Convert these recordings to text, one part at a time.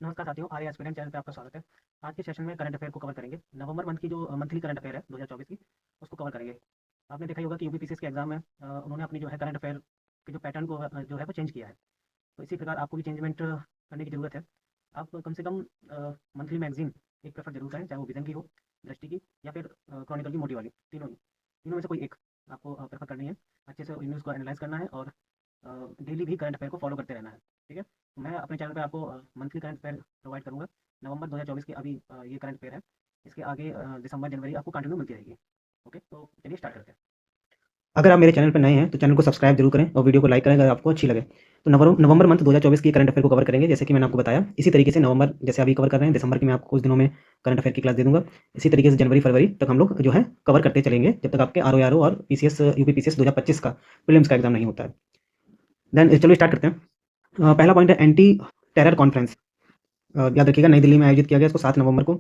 नमस्कार साथियों, आर्य aspirant channel पे आपका स्वागत है। आज के सेशन में करंट अफेयर को कवर करेंगे। नवंबर मंथ की जो मंथली करंट अफेयर है 2024 की, उसको कवर करेंगे। आपने देखा ही होगा कि यूपीपीसीएस के एग्जाम में उन्होंने अपनी जो है करंट अफेयर के जो पैटर्न को जो है वो चेंज किया है। तो इसी प्रकार आपको भी चेंजमेंट करने की ज़रूरत है। आप कम से कम मंथली मैगजीन एक प्रेफर जरूर करें, चाहे वो विजन की हो, दृष्टि की, या फिर क्रॉनिकल की मोटी वाली। तीनों में से कोई एक आपको प्रेफर करनी है। अच्छे से न्यूज़ को एनालाइज करना है और डेली भी करंट अफेयर को फॉलो करते रहना है। ठीक है, तो मैं अपने चैनल पे आपको मंथली करंट अफेयर प्रोवाइड करूँगा। नवंबर 2024 की अभी ये करंट अफेयर है। इसके आगे दिसंबर जनवरी आपको कंटिन्यू मिलती रहेगी। ओके, तो चलिए स्टार्ट करते हैं। अगर आप मेरे चैनल पर नए हैं तो चैनल को सब्सक्राइब जरूर करें और वीडियो को लाइक करें अगर आपको अच्छी लगे। तो नवंबर मंथ 2024 की करंट अफेयर को कवर करेंगे, जैसे कि मैंने आपको बताया। इसी तरीके से नवंबर जैसे अभी कवर कर रहे हैं, दिसंबर की मैं आपको कुछ दिनों में करंट अफेयर की क्लास दे दूंगा। इसी तरीके से जनवरी फरवरी तक हम लोग जो है कवर करते चलेंगे, जब तक आपके आर और पीसीएस यूपीपीसीएस 2025 का प्रीलिम्स का एग्जाम नहीं होता है। देन चलो स्टार्ट करते हैं। पहला पॉइंट है एंटी टेरर कॉन्फ्रेंस। याद रखिएगा, नई दिल्ली में आयोजित किया गया इसको 7 नवंबर को।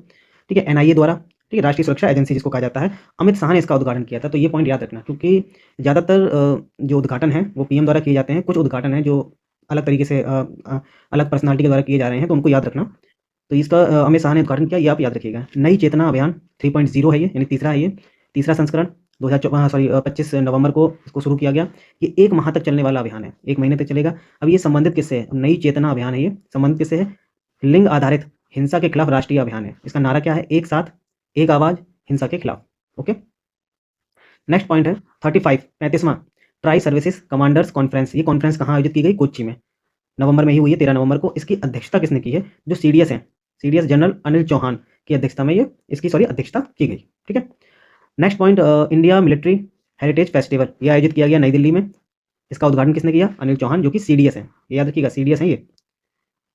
ठीक है, एनआईए द्वारा, ठीक है, राष्ट्रीय सुरक्षा एजेंसी जिसको कहा जाता है, अमित शाह ने इसका उद्घाटन किया था। तो ये पॉइंट याद रखना, क्योंकि ज़्यादातर जो उद्घाटन है वो पीएम द्वारा किए जाते हैं। कुछ उद्घाटन है जो अलग तरीके से अलग पर्सनालिटी के द्वारा किए जा रहे हैं, तो उनको याद रखना। तो इसका अमित शाह ने उद्घाटन किया, ये आप याद रखिएगा। नई चेतना अभियान 3.0 है ये, यानी तीसरा है ये, तीसरा संस्करण। 25 नवंबर को इसको शुरू किया गया। ये 1 माह तक चलने वाला अभियान है, 1 महीने तक चलेगा। अब ये संबंधित किससे है? नई चेतना अभियान है, ये संबंधित किससे है? लिंग आधारित हिंसा के खिलाफ राष्ट्रीय अभियान है। इसका नारा क्या है? एक साथ एक आवाज हिंसा के खिलाफ। ओके, नेक्स्ट पॉइंट है 35 35वां ट्राई सर्विसेज कमांडर्स कॉन्फ्रेंस। ये कॉन्फ्रेंस कहाँ आयोजित की गई? कोच्चि में। नवंबर में ही हुई है, 13 नवंबर को। इसकी अध्यक्षता किसने की है? जो सीडीएस है, सीडीएस जनरल अनिल चौहान की अध्यक्षता में ये इसकी अध्यक्षता की गई। ठीक है, next point India military heritage festival, ये आयोजित किया गया नई दिल्ली में। इसका उद्घाटन किसने किया? अनिल चौहान, जो कि सीडीएस है, ये याद रखिएगा, सीडीएस है ये।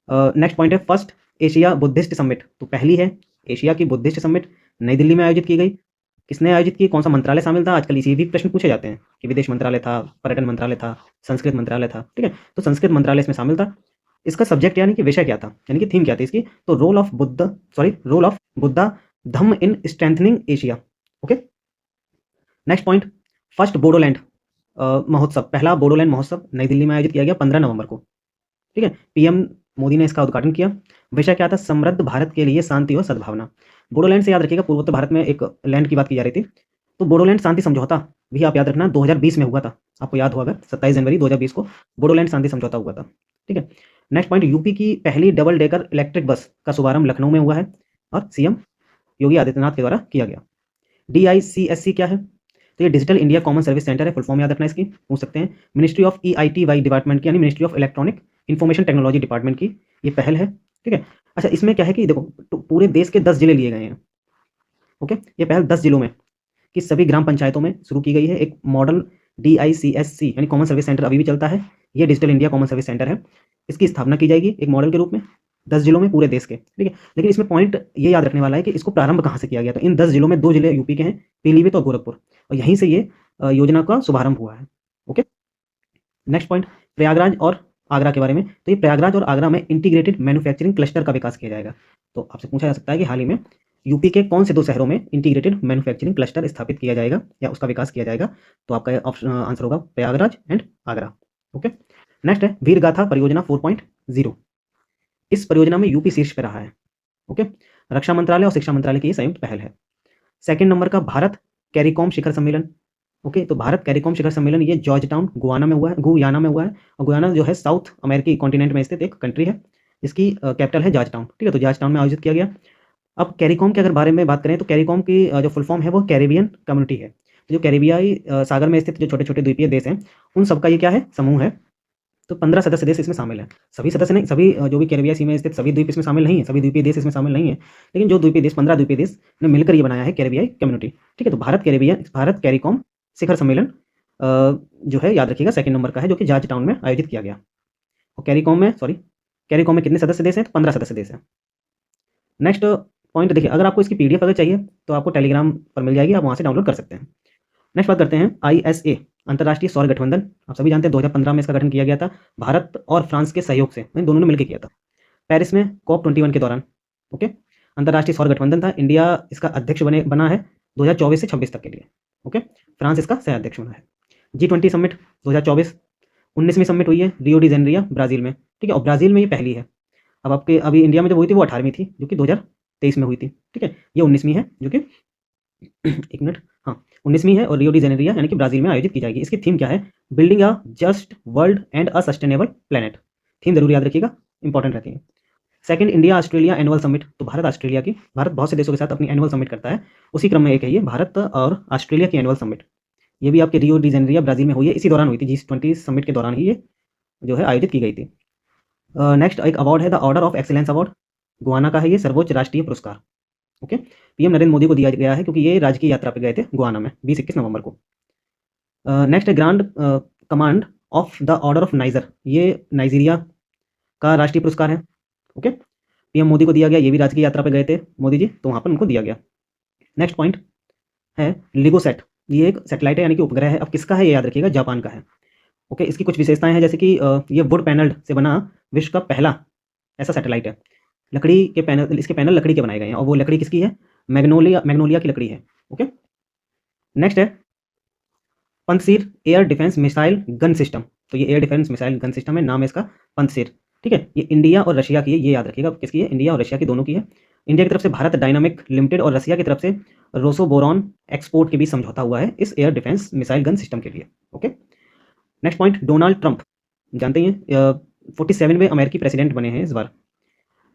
नेक्स्ट पॉइंट है फर्स्ट एशिया बुद्धिस्ट समिट। तो पहली है एशिया की बुद्धिस्ट समिट, नई दिल्ली में आयोजित की गई। किसने आयोजित की? कौन सा मंत्रालय शामिल था? आजकल इसी भी प्रश्न पूछे जाते हैं कि विदेश मंत्रालय था, पर्यटन मंत्रालय था, संस्कृत मंत्रालय था। ठीक है, तो संस्कृत मंत्रालय इसमें शामिल था। इसका सब्जेक्ट यानी कि विषय क्या था, यानी कि थीम क्या थी इसकी? तो role of Buddha Dhamma in strengthening Asia. Okay, next point first Bodoland Mahotsav. पहला बोडोलैंड महोत्सव नई दिल्ली में आयोजित किया गया 15 नवंबर को। ठीक है, पीएम मोदी ने इसका उद्घाटन किया। विषय क्या था? समृद्ध भारत के लिए शांति और सद्भावना। बोडोलैंड से याद रखिएगा, पूर्वोत्तर भारत में एक लैंड की बात की जा रही थी। तो बोडोलैंड शांति समझौता भी आप याद रखना 2020 में हुआ था। आपको याद होगा, 27 जनवरी 2020 को बोडोलैंड शांति समझौता हुआ था। ठीक है, नेक्स्ट पॉइंट यूपी की पहली डबल डेकर इलेक्ट्रिक बस का शुभारंभ लखनऊ में हुआ है और सीएम योगी आदित्यनाथ के द्वारा किया गया। डीआईसीएससी क्या है? तो ये digital India common service centre है, फुल फॉर्म याद रखना इसकी, पूछ सकते हैं। मिनिस्ट्री ऑफ ईआईटीवाई डिपार्टमेंट की, यानी ministry of electronic information technology department की ये पहल है। ठीक है, अच्छा, इसमें क्या है कि देखो, तो पूरे देश के 10 जिले लिए गए हैं। ओके, ये पहल 10 जिलों में कि सभी ग्राम पंचायतों में शुरू की गई है। एक मॉडल डीआईसीएससी यानी कॉमन सर्विस सेंटर अभी भी चलता है। ये digital India common service centre है। इसकी स्थापना की जाएगी एक मॉडल के रूप में 10 जिलों में पूरे देश के। ठीक है, लेकिन इसमें पॉइंट ये याद रखने वाला है कि इसको प्रारंभ कहाँ से किया गया। तो इन 10 जिलों में 2 जिले यूपी के हैं, पीलीभीत और गोरखपुर, और यहीं से ये योजना का शुभारंभ हुआ है। ओके, नेक्स्ट पॉइंट प्रयागराज और आगरा के बारे में। तो ये प्रयागराज और आगरा में इंटीग्रेटेड मैन्युफैक्चरिंग क्लस्टर का विकास किया जाएगा। तो आपसे पूछा जा सकता है कि हाल ही में यूपी के कौन से 2 शहरों में इंटीग्रेटेड मैन्युफैक्चरिंग क्लस्टर स्थापित किया जाएगा या उसका विकास किया जाएगा? तो आपका ऑप्शन आंसर होगा Prayagraj and Agra. Okay, next है वीर गाथा परियोजना 4.0। इस परियोजना में यूपी शीर्ष पे रहा है। ओके, रक्षा मंत्रालय और शिक्षा मंत्रालय की ये संयुक्त पहल है। सेकंड नंबर का भारत कैरिकॉम शिखर सम्मेलन। ओके, तो भारत कैरिकॉम शिखर सम्मेलन ये जॉर्ज टाउन गुयाना में हुआ है। और गुयाना जो है साउथ अमेरिकी कॉन्टिनेंट में स्थित एक कंट्री है, जिसकी कैपिटल है जॉर्ज टाउन। ठीक है, तो जॉर्ज टाउन में आयोजित किया गया। अब कैरिकॉम के अगर बारे में बात करें तो कैरिकॉम की जो फुल फॉर्म है वो कैरेबियन कम्युनिटी है। तो जो कैरेबियाई सागर में स्थित जो छोटे छोटे द्वीपीय देश हैं, उन सबका ये क्या है? समूह है। तो 15 सदस्य देश इसमें शामिल हैं। सभी सदस्य नहीं, सभी जो भी कैरेबिया सी में स्थित सभी द्वीप इसमें शामिल नहीं है, सभी द्वीपीय देश इसमें शामिल नहीं है, लेकिन जो द्वीपीय देश 15 द्वीपीय देश ने मिलकर ये बनाया है कैरेबियाई कम्युनिटी। ठीक है, तो भारत कैरिकॉम शिखर सम्मेलन जो है याद रखिएगा सेकंड नंबर का है, जो कि जॉर्ज टाउन में आयोजित किया गया। और कैरिकॉम में कितने सदस्य देश हैं? तो 15 सदस्य देश हैं। नेक्स्ट पॉइंट देखिए, अगर आपको इसकी पीडीएफ अगर चाहिए तो आपको टेलीग्राम पर मिल जाएगी, आप वहाँ से डाउनलोड कर सकते हैं। नेक्स्ट बात करते हैं आईएसए, अंतर्राष्ट्रीय सौर गठबंधन। आप सभी जानते हैं 2015 में इसका गठन किया गया था, भारत और फ्रांस के सहयोग से, इन दोनों ने मिलकर किया था, पेरिस में COP21 के दौरान। ओके, अंतर्राष्ट्रीय सौर गठबंधन था। इंडिया इसका अध्यक्ष बना है 2024 से 26 तक के लिए। ओके, फ्रांस इसका सह अध्यक्ष बना है। G20 समिट 2024, 19वीं समिट हुई है रियो डी जेनेरियो ब्राजील में। ठीक है, और ब्राजील में ये पहली है। अब आपके अभी इंडिया में जब हुई थी वो 18वीं थी, जो कि 2023 में हुई थी, ठीक है। ये 19वीं है, जो कि एक मिनट, हाँ 19वीं है, और रियो डी जेनेरिया यानी कि ब्राज़ील में आयोजित की जाएगी। इसकी थीम क्या है? Building a just world and a sustainable planet. Theme ज़रूर याद रखिएगा, इंपॉर्टेंट रहती है। Second, India Australia annual summit. तो भारत ऑस्ट्रेलिया की, भारत बहुत से देशों के साथ अपनी एनुअल समिट करता है, उसी क्रम में एक है ये भारत और ऑस्ट्रेलिया की एनुअल समिट। ये भी आपके रियो डी जेनेरिया ब्राज़ील में हुई है, इसी दौरान हुई थी, G20 समिट के दौरान ही ये जो है आयोजित की गई थी। नेक्स्ट एक अवार्ड है the order of excellence award, Guana का है ये, सर्वोच्च राष्ट्रीय पुरस्कार। ओके, पीएम नरेंद्र मोदी को दिया गया है क्योंकि ये राजकीय यात्रा पे गए थे गुआना में 20-21 नवंबर को। नेक्स्ट है grand command of the order of niger, ये नाइजीरिया का राष्ट्रीय पुरस्कार है। ओके, पीएम मोदी को दिया गया, ये भी राजकीय यात्रा पे गए थे मोदी जी, तो वहाँ पर उनको दिया गया। नेक्स्ट पॉइंट है लिगोसैट, ये एक सैटेलाइट है यानी कि उपग्रह है। अब किसका है ये याद रखिएगा, जापान का है। ओके, इसकी कुछ विशेषताएं हैं, जैसे कि ये वुड पैनल्ड से बना विश्व का पहला ऐसा सैटेलाइट है। लकड़ी के पैनल, इसके पैनल लकड़ी के बनाए गए हैं, और वो लकड़ी किसकी है? मैग्नोलिया की लकड़ी है। ओके, नेक्स्ट है Pantsir air defence missile gun system. तो ये air defence missile gun system है, नाम है इसका पंतसीर, ठीक है। ये इंडिया और रशिया की है, ये याद रखिएगा किसकी है, इंडिया और रशिया की दोनों की है। इंडिया की तरफ से भारत डायनामिक लिमिटेड और रशिया की तरफ से रोसोबोरॉन एक्सपोर्ट के बीच समझौता हुआ है इस air defence missile gun system के लिए। Okay, next point, Donald Trump जानते ही हैं 47वें अमेरिकी प्रेसिडेंट बने हैं इस बार।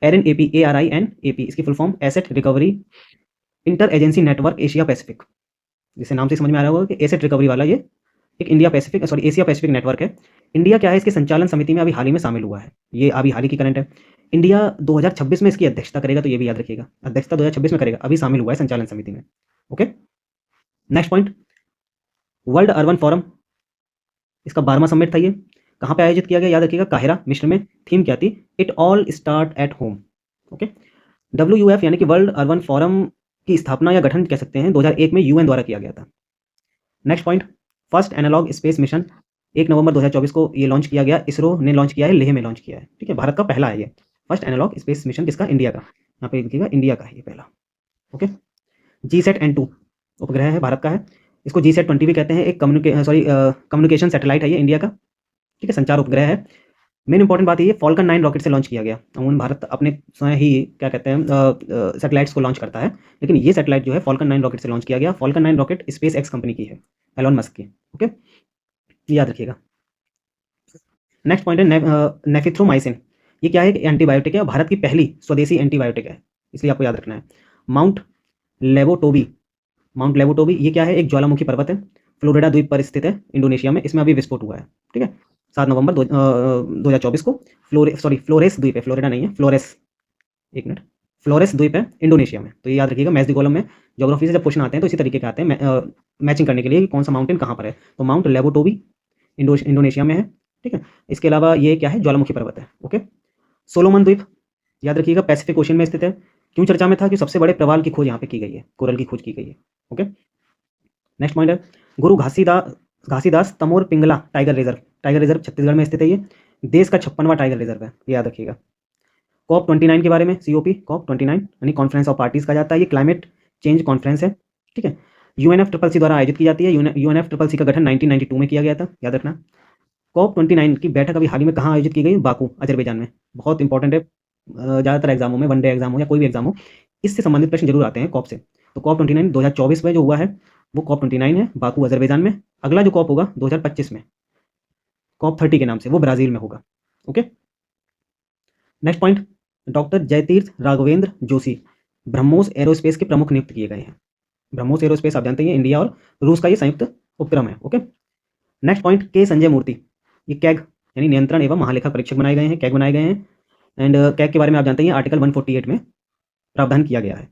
ARIN-AP, ARIN-AP इसकी full form asset recovery inter agency network Asia Pacific, जिसे नाम से समझ में आ रहा होगा कि एसेट रिकवरी वाला ये एक एशिया पैसिफिक नेटवर्क है। इंडिया क्या है, इसके संचालन समिति में अभी हाल ही में शामिल हुआ है, ये अभी हाल ही की करंट है। इंडिया 2026 में इसकी अध्यक्षता करेगा, तो ये भी याद रखिएगा, अध्यक्षता 2026 में करेगा, अभी शामिल हुआ है संचालन समिति में। Okay, next point, world urban forum, इसका 12वां समिट था ये, कहाँ पे आयोजित किया गया याद रखिएगा, काहिरा मिस्र में। थीम क्या थी? It all start at home. Okay, WUF यानी कि वर्ल्ड अर्बन फोरम की स्थापना या गठन कह सकते हैं 2001 में UN द्वारा किया गया था। Next point, first analog space mission 1 नवंबर 2024 को ये लॉन्च किया गया, इसरो ने लॉन्च किया है, लेह में लॉन्च किया है, ठीक है। भारत का पहला है ये फर्स्ट एनालॉग स्पेस मिशन, किसका? इंडिया का, यहाँ पे लिखिएगा इंडिया का है ये पहला। ओके, GSAT-N2 उपग्रह है, भारत का है, इसको GSAT-20 भी कहते हैं, एक कम्युनिकेशन सैटेलाइट है ये इंडिया का, ठीक है, संचार उपग्रह है। मेन इंपॉर्टेंट बात ये फॉल्कन 9 रॉकेट से लॉन्च किया गया। अमूमन भारत अपने स्वयं ही क्या कहते हैं सैटेलाइट्स को लॉन्च करता है, लेकिन ये सैटेलाइट जो है फॉल्कन 9 रॉकेट से लॉन्च किया गया। Falcon 9 rocket space x company की है, एलोन मस्क की। ओके, याद रखिएगा। नेक्स्ट पॉइंट है नेफिथ्रोमाइसिन, ये क्या है? एंटीबायोटिक है, भारत की पहली स्वदेशी एंटीबायोटिक है, इसलिए आपको याद रखना है। माउंट लेवोटोबी, ये क्या है? एक ज्वालामुखी पर्वत है, फ्लोरिडा द्वीप पर स्थित है इंडोनेशिया में, इसमें अभी विस्फोट हुआ है, ठीक है, 7 नवंबर 2024 को। फ्लोरेस द्वीप है, फ्लोरिडा नहीं है, फ्लोरेस द्वीप है इंडोनेशिया में। तो ये याद रखिएगा, मैथ्स दी कॉलम में ज्योग्राफी से जब क्वेश्चन आते हैं तो इसी तरीके के आते हैं, मैचिंग करने के लिए कि कौन सा माउंटेन कहाँ पर है। तो माउंट लेवोटोबी इंडोनेशिया में है, ठीक है। इसके अलावा ये क्या है? ज्वालामुखी पर्वत है। ओके, सोलोमन द्वीप याद रखिएगा, पैसिफिक ओशन में स्थित है। क्यों चर्चा में था? कि सबसे बड़े प्रवाल की खोज यहाँ पे की गई है, कोरल की खोज की गई है। ओके, नेक्स्ट पॉइंट है गुरु घासीदास तमोर पिंगला टाइगर रिजर्व छत्तीसगढ़ में स्थित है, ये देश का 56वां टाइगर रिजर्व है, ये याद रखिएगा। COP29 के बारे में, COP29 यानी कॉन्फ्रेंस ऑफ पार्टीज कहा जाता है, ये क्लाइमेट चेंज कॉन्फ्रेंस है, ठीक है। UNFCCC द्वारा आयोजित की जाती है, UNFCCC का गठन 1992 में किया गया था, याद रखना। COP29 की बैठक अभी हाल ही में कहाँ आयोजित की गई? बाकू, अजरबैजान में। बहुत इंपॉर्टेंट है, ज़्यादातर एग्जामों में, वनडे एग्जाम हो या कोई भी एग्जाम हो, इससे संबंधित प्रश्न जरूर आते हैं COP से। तो COP29 2024 में जो हुआ है वो COP29 है, बाकू अजरबैजान में। अगला जो COP होगा 2025 में, COP30 के नाम से, वो ब्राजील में होगा। Okay, next point, doctor Jayateerth Raghavendra Joshi BrahMos aerospace के प्रमुख नियुक्त किए गए हैं। ब्रह्मोस एरोस्पेस आप जानते हैं इंडिया और रूस का ये संयुक्त उपक्रम है। ओके, नेक्स्ट पॉइंट, के संजय मूर्ति, ये कैग यानी नियंत्रण एवं महालेखा परीक्षक बनाए गए हैं, कैग बनाए गए हैं। एंड कैग के बारे में आप जानते हैं आर्टिकल 148 में प्रावधान किया गया है।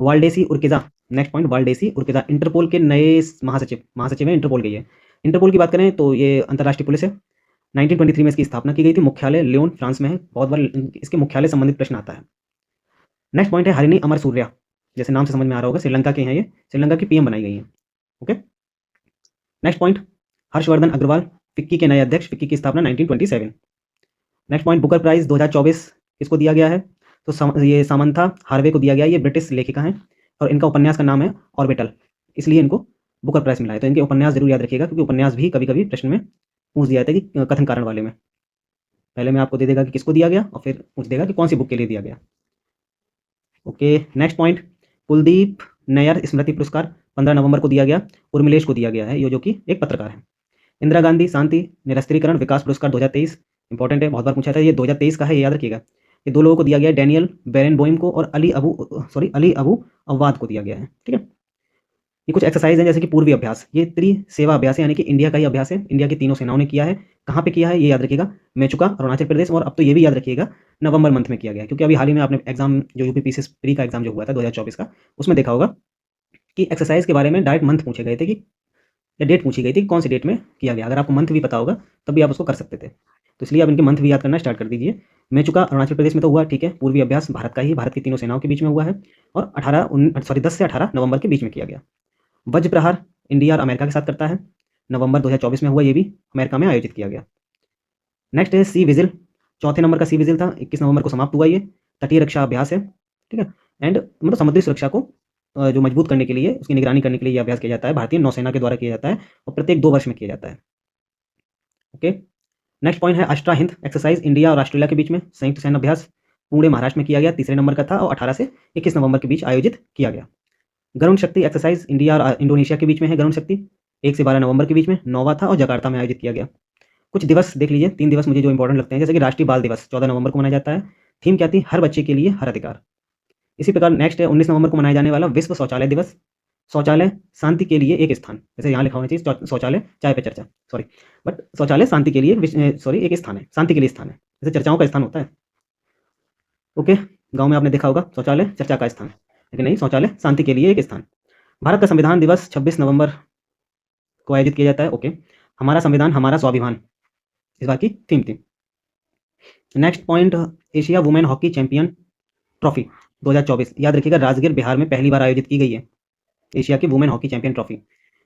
वाल्डेसी उर्किजा, नेक्स्ट पॉइंट, वाल्डेसी उर्किजा इंटरपोल के नए महासचिव हैं इंटरपोल के। ये इंटरपोल की बात करें तो ये अंतर्राष्ट्रीय पुलिस है, 1923 में इसकी स्थापना की गई थी, मुख्यालय लियोन फ्रांस में है। बहुत बार इसके मुख्यालय संबंधित प्रश्न आता है। नेक्स्ट पॉइंट है हरिणी अमर सूर्या, जैसे नाम से समझ में आ रहा होगा, श्रीलंका के हैं ये, श्रीलंका की PM बनाई गई है। Okay, next point, Harshvardhan Agarwal FICCI के नए अध्यक्ष, फिक्की की स्थापना 1927। नेक्स्ट पॉइंट, बुकर प्राइज 2024 किसको दिया गया है? तो ये सामंथा हार्वे को दिया गया, ये ब्रिटिश लेखिका हैं और इनका उपन्यास का नाम है ऑर्बिटल, इसलिए इनको बुकर प्राइज मिला है। तो इनके उपन्यास जरूर याद रखिएगा, क्योंकि उपन्यास भी कभी कभी प्रश्न में पूछ दिया जाता है कि कथन कारण वाले में। पहले में आपको दे देगा कि किसको दिया गया और फिर पूछ देगा कि कौन सी बुक के लिए दिया गया। Okay, next point, Kuldip Nayar स्मृति पुरस्कार 15 नवंबर को दिया गया, उर्मिलेश को दिया गया है, ये जो कि एक पत्रकार है। इंदिरा गांधी शांति निरस्त्रीकरण विकास पुरस्कार 2023, इंपॉर्टेंट है, बहुत बार पूछा था, ये 2023 का है, ये याद रखिएगा। ये दो लोगों को दिया गया है, डैनियल बेरेनबोइम को और अली अबू अव्वाद को दिया गया है। ठीक है, ये कुछ एक्सरसाइज है जैसे कि पूर्वी अभ्यास, ये त्रिसेवा अभ्यास है, यानी कि इंडिया का ही अभ्यास है, इंडिया की तीनों सेनाओं ने किया है। कहाँ पे किया है ये याद रखिएगा, मेचुका अरुणाचल प्रदेश, और अब तो ये भी याद रखिएगा नवंबर मंथ में किया गया है, क्योंकि अभी हाल ही में आपने एग्जाम जो यूपीपीसीएस प्री का एग्जाम जो हुआ था 2024 का, उसमें देखा होगा कि एक्सरसाइज के बारे में डायरेक्ट मंथ पूछे गए थे कि, या डेट पूछी गई थी कि कौन सी डेट में किया गया। अगर आपको मंथ भी पता होगा तब भी आप उसको कर सकते थे, तो इसलिए आप इनके मंथ भी याद करना स्टार्ट कर दीजिए। मेचुका अरुणाचल प्रदेश में तो हुआ, ठीक है, पूर्वी अभ्यास भारत का ही, भारत की तीनों सेनाओं के बीच में हुआ है, और 10 से 18 नवंबर के बीच में किया गया। वज्र प्रहार इंडिया और अमेरिका के साथ करता है, नवंबर 2024 में हुआ, ये भी अमेरिका में आयोजित किया गया। नेक्स्ट है सी विजिल, चौथे नंबर का सी विजिल था, 21 नवंबर को समाप्त हुआ, ये तटीय रक्षा अभ्यास है। ठीक है, एंड मतलब समुद्री सुरक्षा को जो मजबूत करने के लिए, उसकी निगरानी करने के लिए ये अभ्यास किया जाता है, भारतीय नौसेना के द्वारा किया जाता है, और प्रत्येक 2 वर्ष में किया जाता है। ओके, नेक्स्ट पॉइंट है अष्टा हिंद एक्सरसाइज इंडिया और ऑस्ट्रेलिया के बीच में संयुक्त सैन्य अभ्यास, पुणे महाराष्ट्र में किया गया, तीसरे नंबर का था, और 18 से 21 नवंबर के बीच आयोजित किया गया। गरुण शक्ति एक्सरसाइज इंडिया और इंडोनेशिया के बीच में है, गरुण शक्ति 1 से 12 नवंबर के बीच में, 9वां था और जकार्ता में आयोजित किया गया। कुछ दिवस देख लीजिए, 3 दिवस मुझे जो इंपॉर्टेंट लगते हैं, जैसे कि राष्ट्रीय बाल दिवस 14 नवंबर को मनाया जाता है, थीम क्या थी, हर बच्चे के लिए हर अधिकार। इसी प्रकार नेक्स्ट है 19 नवंबर को मनाया जाने वाला विश्व शौचालय दिवस, शौचालय शांति के लिए एक स्थान, जैसे यहाँ लिखा होना चाहिए शौचालय चाय पे चर्चा, सॉरी, बट शौचालय शांति के लिए एक स्थान है, शांति के लिए स्थान है, जैसे चर्चाओं का स्थान होता है। ओके, गांव में आपने देखा होगा शौचालय चर्चा का स्थान, लेकिन नहीं, शौचालय शांति के लिए एक स्थान। भारत का संविधान दिवस 26 नवंबर को आयोजित किया जाता है। ओके, हमारा संविधान हमारा स्वाभिमान इस बार की थीम थी। Next point, Asia women hockey champion trophy 2024, याद रखिएगा राजगीर बिहार में पहली बार आयोजित की गई है एशिया की वुमेन हॉकी चैंपियन ट्रॉफी।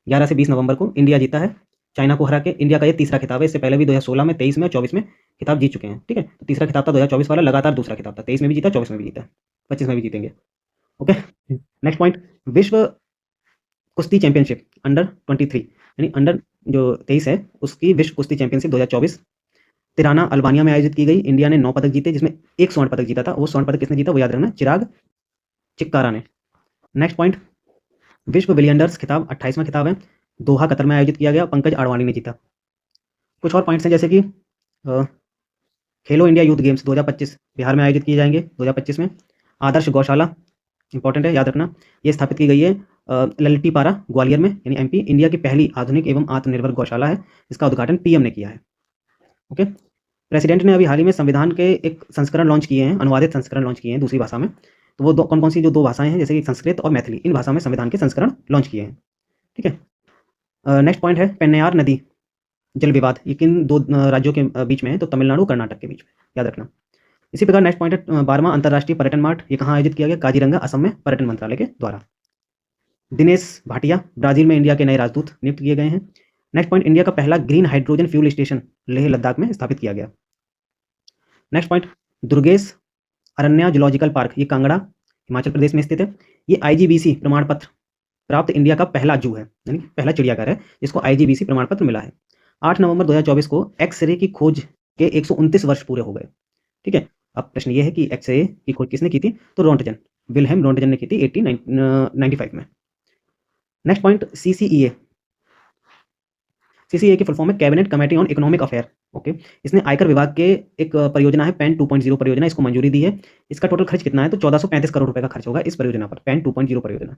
11 से 20 नवंबर को इंडिया जीता है, चाइना को हरा के। इंडिया का ये तीसरा खिताब है, इससे पहले भी 2016 में, 23 में और 24 में खिताब जीत चुके हैं। ठीक है, तो तीसरा खिताब था 2024 वाला, लगातार दूसरा खिताब था, 23 में भी जीता, 24 में भी जीता, 25 में भी जीतेंगे। ओके, नेक्स्ट पॉइंट, विश्व कुश्ती चैंपियनशिप अंडर 23, यानी अंडर जो 23 है उसकी विश्व कुश्ती चैंपियनशिप 2024 तिराना अल्बानिया में आयोजित की गई। इंडिया ने 9 पदक जीते, जिसमें 1 स्वर्ण पदक जीता था। वो स्वर्ण पदक किसने जीता वो याद रखना, चिराग चिक्कारा ने। नेक्स्ट पॉइंट, विश्व बिलियंडर्स खिताब 28वां खिताब है, दोहा कतर में आयोजित किया गया, पंकज आडवाणी ने जीता। कुछ और पॉइंट्स हैं जैसे कि खेलो इंडिया यूथ गेम्स 2025 बिहार में आयोजित किए जाएंगे 2025 में। आदर्श गौशाला इंपॉर्टेंट है, याद रखना, ये स्थापित की गई है ललितीपारा ग्वालियर में, यानी एमपी। इंडिया की पहली आधुनिक एवं आत्मनिर्भर गौशाला है, इसका उद्घाटन पीएम ने किया है। ओके, प्रेसिडेंट ने अभी हाल ही में संविधान के एक संस्करण लॉन्च किए हैं, अनुवादित संस्करण लॉन्च किए हैं दूसरी भाषा में। तो वो कौन कौन सी जो 2 भाषाएं हैं, जैसे कि संस्कृत और मैथिली, इन भाषा में संविधान के संस्करण लॉन्च किए हैं। ठीक है, नेक्स्ट पॉइंट है पेन्नयार नदी जल विवाद, ये किन 2 राज्यों के बीच में है, तो तमिलनाडु कर्नाटक के बीच में, याद रखना। इसी प्रकार नेक्स्ट पॉइंट है 12वां अंतर्राष्ट्रीय पर्यटन मार्ट, ये कहाँ आयोजित किया गया, काजीरंगा असम में, पर्यटन मंत्रालय के द्वारा। दिनेश भाटिया ब्राजील में इंडिया के नए राजदूत नियुक्त किए गए हैं। नेक्स्ट पॉइंट, इंडिया का पहला green hydrogen fuel station Leh Ladakh में स्थापित किया गया। Next point, Durgesh अरण्या zoological park, ये कांगड़ा हिमाचल प्रदेश में स्थित है। ये आईजीबीसी प्रमाण पत्र प्राप्त इंडिया का पहला जू है, यानी पहला चिड़ियाघर है जिसको आईजीबीसी प्रमाण पत्र मिला है। 8 नवंबर 2024 को एक्सरे की खोज के 129 वर्ष पूरे हो गए। ठीक है, अब प्रश्न ये है कि एक्सरे की खोज किसने की थी, तो रोंटजन, विल्हेम रोंटजन ने की थी 1895 में। नेक्स्ट पॉइंट, सीसीईए की फुल फॉर्म है cabinet committee on economic affair. Okay, इसने आयकर विभाग के एक परियोजना है पैन 2.0 परियोजना, इसको मंजूरी दी है। इसका टोटल खर्च कितना है, तो 1435 करोड़ रुपए का खर्च होगा इस परियोजना पर, पैन 2.0 परियोजना।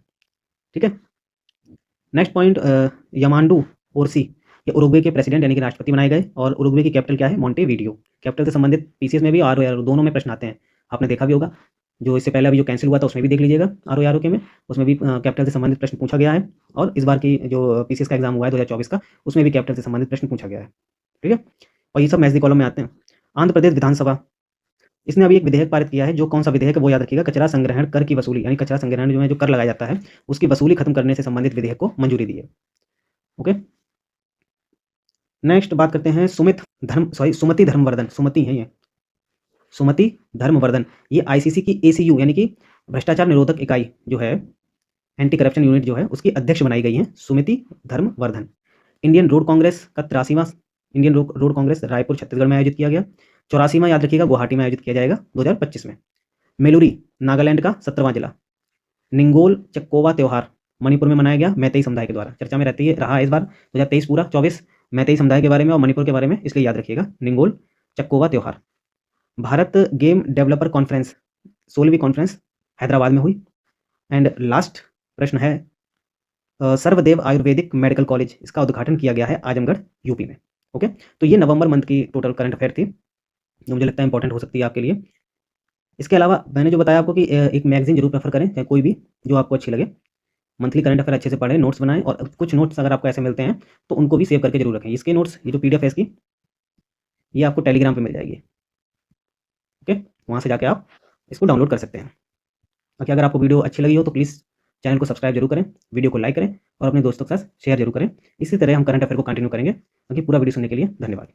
ठीक है, नेक्स्ट पॉइंट, यमांडू ओरसी, ये उरुग्वे के प्रेसिडेंट यानी कि राष्ट्रपति बनाए गए, और उरुग्वे की कैपिटल क्या है, मोंटेवीडियो। कैपिटल से संबंधित पीसीएस में भी और दोनों में प्रश्न आते हैं, आपने देखा भी होगा। जो इससे पहले अभी जो कैंसिल हुआ था उसमें भी देख लीजिएगा, आर के में, उसमें भी कैपिटल से संबंधित प्रश्न पूछा गया है, और इस बार की जो पीसीएस का एग्जाम हुआ है 2024 का, उसमें भी कैपिटल से संबंधित प्रश्न पूछा गया है। ठीक है, और ये सब मैथ दी कॉलम में आते हैं। आंध्र प्रदेश विधानसभा, इसने अभी एक विधेयक पारित किया है, जो कौन सा विधेयक है वो याद रखिएगा, कचरा संग्रहण कर की वसूली, यानी कचरा संग्रहण जो है, जो कर लगाया जाता है उसकी वसूली खत्म करने से संबंधित विधेयक को मंजूरी दी है। ओके, नेक्स्ट बात करते हैं सुमति धर्मवर्धन, सुमति है ये, सुमति धर्मवर्धन, ये आईसीसी की एसीयू यानी कि भ्रष्टाचार निरोधक इकाई जो है, एंटी करप्शन यूनिट जो है, उसकी अध्यक्ष बनाई गई हैं सुमति धर्मवर्धन। इंडियन रोड कांग्रेस का 83वां इंडियन रोड कांग्रेस रायपुर छत्तीसगढ़ में आयोजित किया गया। 84वां याद रखिएगा गुवाहाटी में आयोजित किया जाएगा 2025 में। मेलुरी नागालैंड का 17वां जिला। निंगोल चक्कोवा त्यौहार मणिपुर में मनाया गया मैतेई समुदाय के द्वारा। चर्चा में रहती है रहा है इस बार 2023 पूरा 24 मैतेई समुदाय के बारे में और मणिपुर के बारे में, इसलिए याद रखिएगा निंगोल चक्कोवा त्यौहार। भारत गेम डेवलपर कॉन्फ्रेंस 16वीं कॉन्फ्रेंस हैदराबाद में हुई। एंड लास्ट प्रश्न है सर्वदेव आयुर्वेदिक मेडिकल कॉलेज, इसका उद्घाटन किया गया है आजमगढ़ यूपी में। ओके, तो ये नवंबर मंथ की टोटल करंट अफेयर थी जो मुझे लगता है इंपॉर्टेंट हो सकती है आपके लिए। इसके अलावा मैंने जो बताया आपको कि एक मैगजीन जरूर प्रेफर करें, चाहे कोई भी जो आपको अच्छी लगे। मंथली करंट अफेयर अच्छे से पढ़ें, नोट्स बनाएं, और कुछ नोट्स अगर आपको ऐसे मिलते हैं तो उनको भी सेव करके जरूर रखें। इसके नोट्स, ये जो PDF है इसकी, ये आपको टेलीग्राम पे मिल जाएगी। ओके, वहाँ से जाके आप इसको डाउनलोड कर सकते हैं। बाकी अगर आपको वीडियो अच्छी लगी हो तो प्लीज़ चैनल को सब्सक्राइब जरूर करें, वीडियो को लाइक करें और अपने दोस्तों के साथ शेयर जरूर करें। इसी तरह हम करंट अफेयर को कंटिन्यू करेंगे। बाकी पूरा वीडियो सुनने के लिए धन्यवाद।